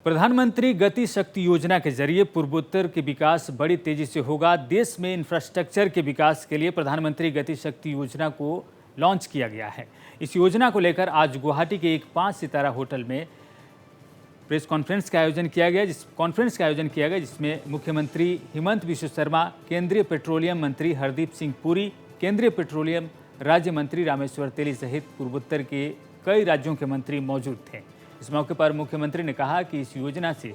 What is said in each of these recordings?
प्रधानमंत्री गति शक्ति योजना के जरिए पूर्वोत्तर के विकास बड़ी तेजी से होगा। देश में इंफ्रास्ट्रक्चर के विकास के लिए प्रधानमंत्री गति शक्ति योजना को लॉन्च किया गया है। इस योजना को लेकर आज गुवाहाटी के एक 5 सितारा होटल में प्रेस कॉन्फ्रेंस का आयोजन किया गया जिसमें मुख्यमंत्री हेमंत बिश्व शर्मा, केंद्रीय पेट्रोलियम मंत्री हरदीप सिंह पुरी, केंद्रीय पेट्रोलियम राज्य मंत्री रामेश्वर तेली सहित पूर्वोत्तर के कई राज्यों के मंत्री मौजूद थे। इस मौके पर मुख्यमंत्री ने कहा कि इस योजना से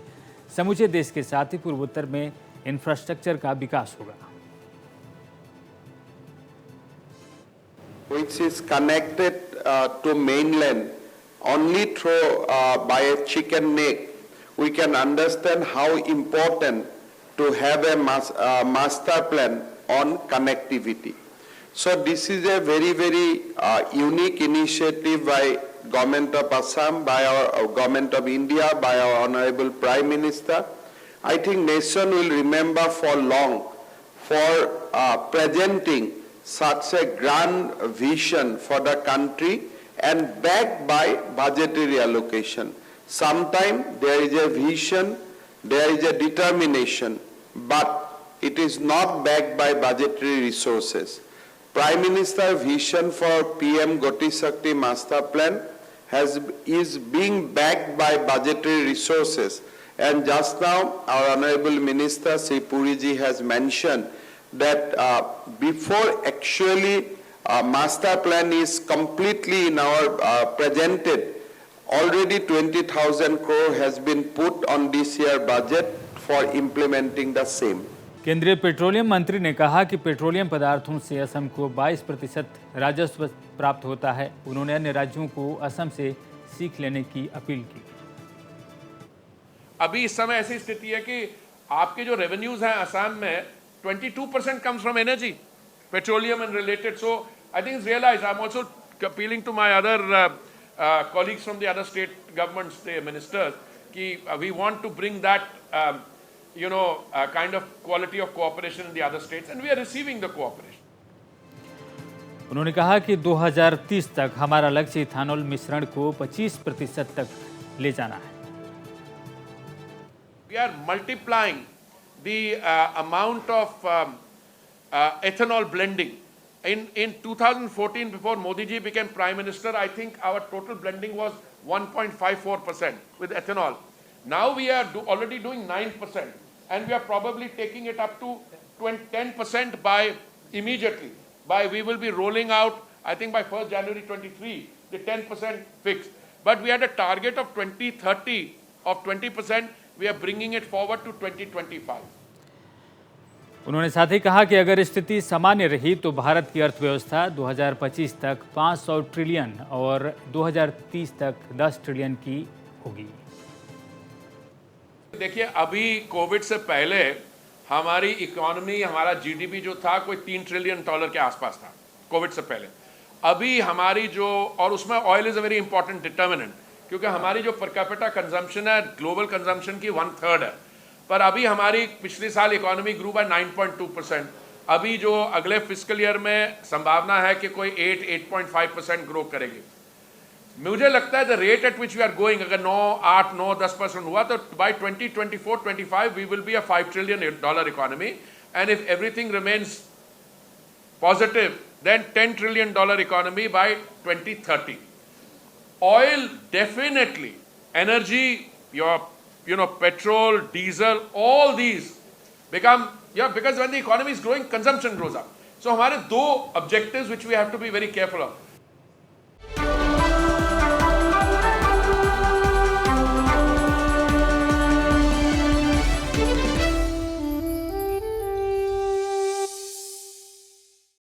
समूचे देश के साथ ही पूर्वोत्तर में इंफ्रास्ट्रक्चर का विकास होगा। Which is connected to mainland only through by a chicken neck, we can understand how important to have a master plan on connectivity. So this is a very unique initiative by Government of Assam, by our Government of India, by our Honorable Prime Minister. I think nation will remember for long for presenting such a grand vision for the country and backed by budgetary allocation. Sometimes there is a vision, there is a determination, but it is not backed by budgetary resources. Prime Minister vision for PM Gati Shakti Master Plan is being backed by budgetary resources. And just now, our Honorable Minister Sri Puriji has mentioned that before actually master plan is completely in our presented, already 20,000 crore has been put on this year budget for implementing the same. केंद्रीय petroleum मंत्री ने कहा कि petroleum पदार्थों से असम को 22% राजस्व प्राप्त होता है। उन्होंने अन्य राज्यों को असम से सीख लेने की अपील की। अभी इस समय ऐसी स्थिति है कि आपके जो रेवेन्यूज हैं असम में 22% comes from energy, petroleum and related. So I think it's realized. I'm also appealing to my other colleagues from the other state governments, the ministers, that we want to bring that kind of quality of cooperation in the other states, and we are receiving the cooperation. उन्होंने कहा कि 2030 तक हमारा लक्ष्य ethanol मिश्रण को 25% तक ले जाना है। We are multiplying the amount of ethanol blending. In 2014, before Modi ji became Prime Minister, I think our total blending was 1.54% with ethanol. Now we are already doing 9%, and we are probably taking it up to 10% by immediately. We will be rolling out, I think by 1st January 23, the 10% fixed. But we had a target of 2030 of 20%. We are bringing it forward to 2025. उन्होंने साथ ही कहा कि अगर स्थिति सामान्य रही तो भारत की अर्थव्यवस्था 2025 तक 500 ट्रिलियन और 2030 तक 10 ट्रिलियन की होगी। देखिए, अभी कोविड से पहले हमारी इकोनॉमी, हमारा जीडीपी जो था कोई $3 ट्रिलियन के आसपास था कोविड से पहले। अभी हमारी जो, और उसमें oil is a very important determinant, क्योंकि हमारी जो पर कैपिटा कंजम्पशन है ग्लोबल कंजम्पशन की 1/3 है। पर अभी हमारी पिछले साल इकोनॉमी ग्रू बाय 9.2%। अभी जो अगले फिस्कल ईयर में संभावना है कि कोई 8.5% ग्रो करेगी। मुझे लगता है the rate at which we are going, अगर 9-10% हुआ तो by 2024-25 we will be a $5 trillion economy, and if everything remains positive then $10 trillion economy by 2030. Oil definitely, energy, petrol, diesel, all these become, because when the economy is growing, consumption grows up. So हमारे दो objectives which we have to be very careful of.